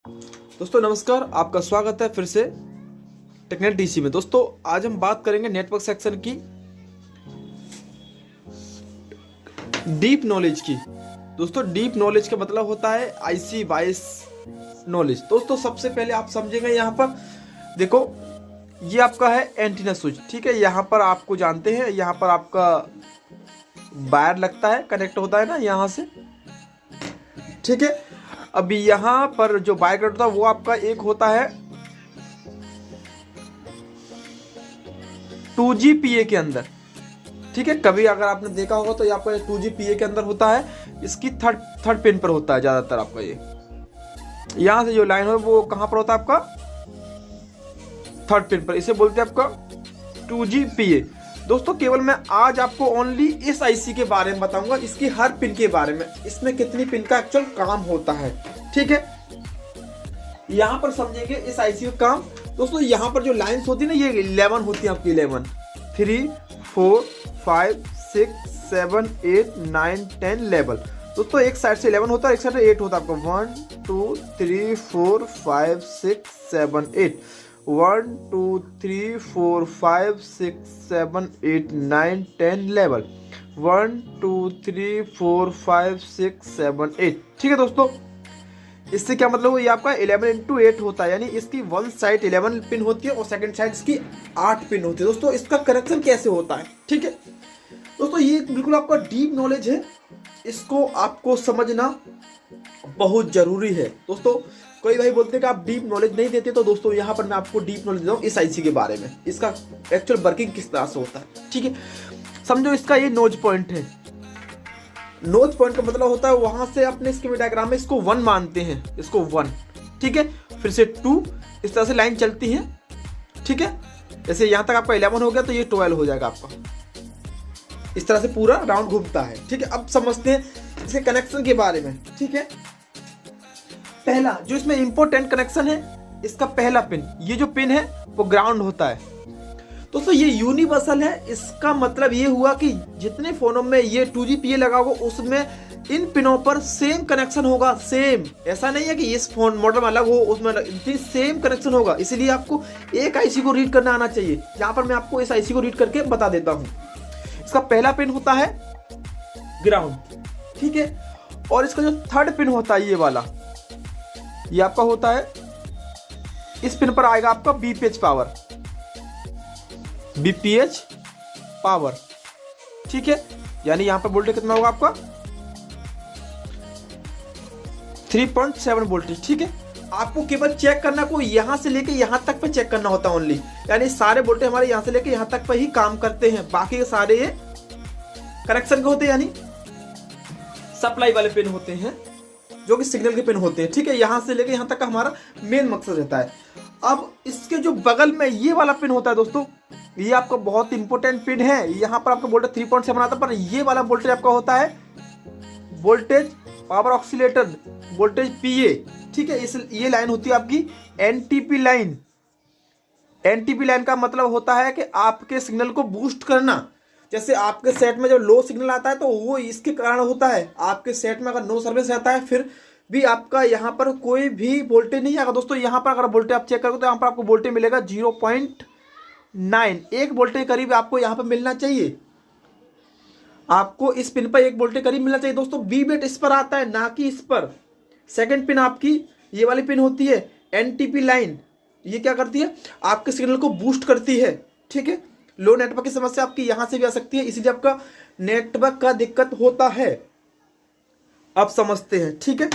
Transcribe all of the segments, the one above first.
दोस्तों नमस्कार, आपका स्वागत है फिर से टेक्निकल डीसी में। दोस्तों आज हम बात करेंगे नेटवर्क सेक्शन की डीप नॉलेज की। दोस्तों डीप नॉलेज का मतलब होता है आईसी वाइस नॉलेज। दोस्तों सबसे पहले आप समझेंगे, यहाँ पर देखो ये आपका है एंटीना स्विच, ठीक है। यहाँ पर आपको जानते हैं, यहाँ पर आपका वायर लगता है, कनेक्ट होता है ना यहाँ से, ठीक है। अभी यहाँ पर जो वायर कनेक्ट होता है वो आपका एक होता है 2GPA के अंदर, ठीक है। कभी अगर आपने देखा होगा तो ये आपका 2GPA के अंदर होता है, इसकी थर्ड पिन पर होता है ज्यादातर आपका। ये यहां से जो लाइन है वो कहां पर होता है आपका थर्ड पिन पर, इसे बोलते हैं आपका 2GPA। दोस्तों केवल मैं आज आपको ओनली इस आईसी के बारे में बताऊंगा, इसकी हर पिन के बारे में, इसमें कितनी पिन का एक्चुअल काम होता है, ठीक है। यहां पर समझेंगे इस आईसी का काम। दोस्तों यहाँ पर जो लाइंस होती है ना, ये 11 होती है आपकी, 11 3 4 5 6 7 8 9 10 लेवल। दोस्तों एक साइड से 11 होता है, एक साइड से 8 होता है आपका। 1 2 3 4 5 6 7 8 1 2 3 4 5 6 7 8 9 10 लेवल। 1 2 3 4 5 6 7 8, ठीक है। दोस्तों इससे क्या मतलब, ये आपका 11 × 8 होता है, यानी इसकी वन साइड 11 पिन होती है और सेकंड साइड इसकी 8 पिन होती है। दोस्तों इसका कनेक्शन कैसे होता है, ठीक है। दोस्तों ये बिल्कुल आपका डीप नॉलेज है, इसको आपको समझना बहुत जरूरी है। दोस्तों कोई भाई बोलते हैं कि आप डीप नॉलेज नहीं देते, तो दोस्तों यहाँ पर मैं आपको डीप नॉलेज दे रहा हूँ इस आईसी के बारे में, इसका एक्चुअल वर्किंग किस तरह से होता है, ठीक है। समझो इसका ये नोज पॉइंट है। नोज पॉइंट का मतलब होता है वहां से अपने स्कीमेटिक डायग्राम में इसको 1 मानते हैं, इसको 1, ठीक है। फिर से 2, इस तरह से लाइन चलती है, ठीक है। जैसे यहां तक आपका 11 हो गया तो ये 12 हो जाएगा आपका, इस तरह से पूरा राउंड घूमता है, ठीक है। अब समझते हैं इसके कनेक्शन के बारे में, ठीक है। पहला जो इसमें इंपॉर्टेंट कनेक्शन है, इसका पहला पिन, ये जो पिन है वो ग्राउंड होता है। दोस्तों ये यूनिवर्सल है, इसका मतलब ये हुआ कि जितने फोनों में ये 2GPA लगा होगा उसमें इन पिनों पर सेम कनेक्शन होगा, सेम। ऐसा नहीं है कि इस फोन मॉडल में अलग हो, उसमें सेम कनेक्शन होगा। इसीलिए आपको एक आईसी को रीड करना आना चाहिए। यहाँ पर मैं आपको इस आईसी को रीड करके बता देता हूँ। इसका पहला पिन होता है ग्राउंड, ठीक है। और इसका जो थर्ड पिन होता है ये वाला, ये आपका होता है, इस पिन पर आएगा आपका बीपीएच पावर, बीपीएच पावर, ठीक है। यानी यहां पर वोल्टेज कितना होगा आपका 3.7 वोल्टेज, ठीक है। आपको केवल चेक करना को यहां से लेके यहां तक पे चेक करना होता है ओनली, यानी सारे वोल्टेज हमारे यहां से लेके यहां तक पे ही काम करते हैं, बाकी के सारे ये कनेक्शन के होते हैं, यानी सप्लाई वाले पिन होते हैं जो कि सिग्नल के पिन होते हैं, ठीक है। यहां से लेके यहां तक का हमारा मेन मकसद रहता है। अब इसके जो बगल में ये वाला पिन होता है दोस्तों, ये आपका बहुत इंपॉर्टेंट पिन है। यहाँ पर आपका वोल्टेज 3.7 आता है, पर ये वाला वोल्टेज आपका होता है वोल्टेज पावर ऑक्सीलेटर, वोल्टेज पीए, ठीक है। इस ये लाइन होती है आपकी एनटीपी लाइन। एनटीपी लाइन का मतलब होता है कि आपके सिग्नल को बूस्ट करना। जैसे आपके सेट में जब लो सिग्नल आता है तो वो इसके कारण होता है। आपके सेट में अगर नो सर्विस आता है फिर भी आपका यहाँ पर कोई भी वोल्टेज नहीं आएगा। दोस्तों यहाँ पर अगर वोल्टेज आप चेक करोगे तो यहाँ पर आपको वोल्टेज मिलेगा 0.9, 1 वोल्टेज करीब आपको यहाँ पर मिलना चाहिए। आपको इस पिन पर 1 वोल्टेज करीब मिलना चाहिए। दोस्तों बी बेट इस पर आता है, ना कि इस पर। सेकेंड पिन आपकी ये वाली पिन होती है एनटीपी लाइन। ये क्या करती है, आपके सिग्नल को बूस्ट करती है, ठीक है। लो नेटवर्क की समस्या आपकी यहां से भी आ सकती है, इसलिए आपका नेटवर्क का दिक्कत होता है। अब समझते हैं, ठीक है।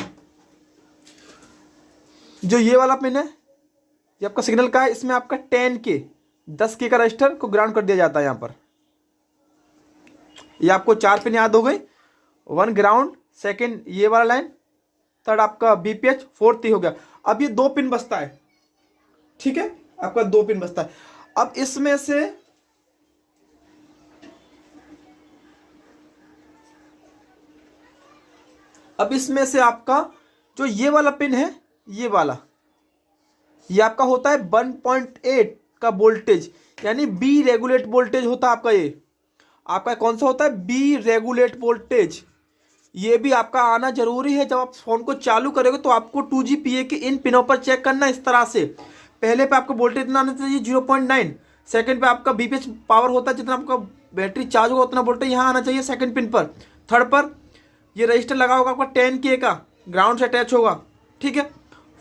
जो ये वाला पिन है ये आपका सिग्नल का है, इसमें आपका 10K का रजिस्टर को ग्राउंड कर दिया जाता है। यहां पर ये आपको 4 पिन याद हो गई, 1 ग्राउंड, सेकेंड ये वाला लाइन, थर्ड आपका बीपीएच, फोर्थ ही हो गया। अब ये 2 पिन बचता है, ठीक है। आपका 2 पिन बचता है। अब इसमें से आपका जो ये वाला पिन है, ये वाला, ये आपका होता है 1.8 का वोल्टेज, यानी बी रेगुलेट वोल्टेज होता है आपका। ये आपका कौन सा होता है, बी रेगुलेट वोल्टेज। ये भी आपका आना जरूरी है। जब आप फोन को चालू करोगे तो आपको 2G PA के इन पिनों पर चेक करना इस तरह से। पहले पे आपको वोल्टेज इतना आना चाहिए 0.9, सेकंड पे आपका बीपीएच पावर होता है, जितना आपका बैटरी चार्ज होगा उतना वोल्टेज यहाँ आना चाहिए सेकंड पिन पर। थर्ड पर ये रजिस्टर लगा होगा आपका 10K का, ग्राउंड से अटैच होगा, ठीक है।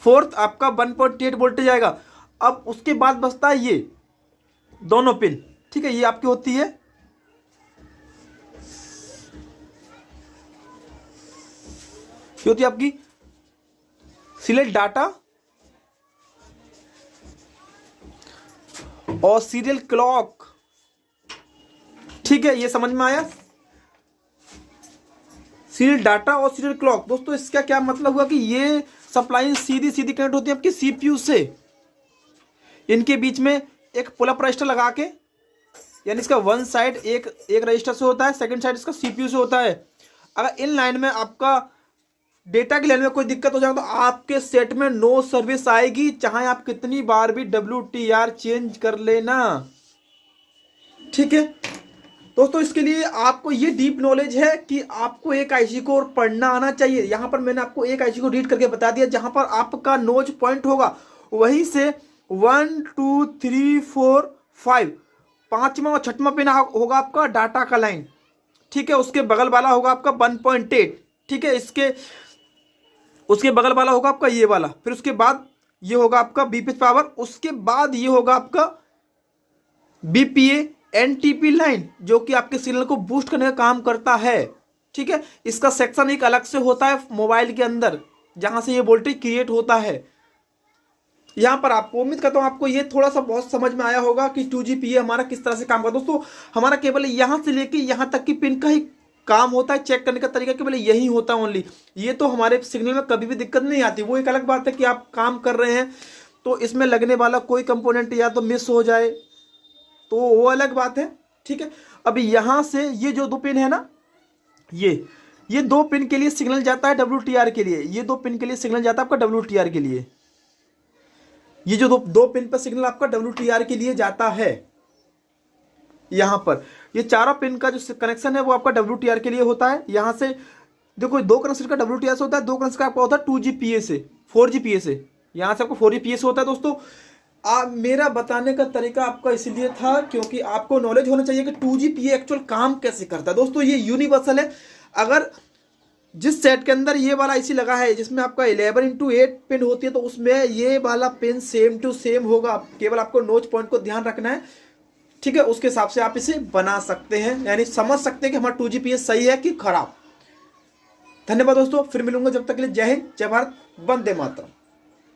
फोर्थ आपका 1.8 वोल्टेज आएगा। अब उसके बाद बचता है ये दोनों पिन, ठीक है। ये आपकी होती है ये होती है आपकी सिलेक्ट डाटा और सीरियल क्लॉक, ठीक है। ये समझ में आया, सीरियल डाटा और सीरियल क्लॉक। दोस्तों इसका क्या मतलब हुआ कि ये सप्लाई सीधी सीधी कनेक्ट होती है आपकी सीपीयू से। इनके बीच में एक पुल अप रजिस्टर लगा के, यानी इसका वन साइड एक रजिस्टर से होता है, सेकंड साइड इसका सीपीयू से होता है। अगर इन लाइन में आपका डेटा की लाइन में कोई दिक्कत हो जाए तो आपके सेट में नो सर्विस आएगी, चाहे आप कितनी बार भी WTR चेंज कर लेना, ठीक है। दोस्तों इसके लिए आपको ये डीप नॉलेज है कि आपको एक आईसी को पढ़ना आना चाहिए। यहां पर मैंने आपको एक आईसी को रीड करके बता दिया, जहां पर आपका नोज पॉइंट होगा वहीं से 1 2 3 4 5 पांचवा और छठवां पिन होगा आपका डाटा का लाइन, ठीक है। उसके बगल वाला होगा आपका 1.8, ठीक है। उसके बगल वाला होगा आपका ये वाला, फिर उसके बाद ये होगा आपका बीपीएच पावर, उसके बाद ये होगा आपका BPA NTP लाइन, जो कि आपके सिग्नल को बूस्ट करने का काम करता है, ठीक है। इसका सेक्शन एक अलग से होता है मोबाइल के अंदर, जहां से ये वोल्टेज क्रिएट होता है। यहां पर आपको उम्मीद करता हूं आपको ये थोड़ा सा बहुत समझ में आया होगा कि 2G PA हमारा किस तरह से काम करता है। दोस्तों हमारा केवल यहां से लेके यहां तक की पिन का ही काम होता है, चेक करने का तरीका केवल यही होता है ओनली। ये तो हमारे सिग्नल में कभी भी दिक्कत नहीं आती। वो एक अलग बात है कि आप काम कर रहे हैं तो इसमें लगने वाला कोई कंपोनेंट या तो मिस हो जाए तो वो अलग बात है, ठीक है। अभी यहां से ये जो दो पिन है ना, ये दो पिन के लिए सिग्नल जाता है WTR के लिए, ये दो पिन के लिए सिग्नल जाता है आपका WTR के लिए। ये जो दो पिन पर सिग्नल आपका WTR के लिए जाता है। यहां पर ये चारों पिन का जो कनेक्शन है वो आपका WTR के लिए होता है। यहां से देखो दो कनेक्शन का WTR से होता है, दो कनेक्शन का आपका होता है 2G PA से, 4G PA से। यहां से आपको 4G PA से होता है। दोस्तों मेरा बताने का तरीका आपका इसलिए था क्योंकि आपको नॉलेज होना चाहिए कि 2G PA एक्चुअल काम कैसे करता है। दोस्तों ये यूनिवर्सल है। अगर जिस सेट के अंदर ये वाला आईसी लगा है जिसमें आपका 11x8 पिन होती है तो उसमें ये वाला पिन सेम टू सेम होगा। केवल आपको नोच पॉइंट को ध्यान रखना है, ठीक है। उसके हिसाब से आप इसे बना सकते हैं, यानी समझ सकते हैं कि हमारा 2G PA सही है कि खराब। धन्यवाद दोस्तों, फिर मिलूंगा। जब तक के लिए जय हिंद, जय भारत, वंदे मातरम।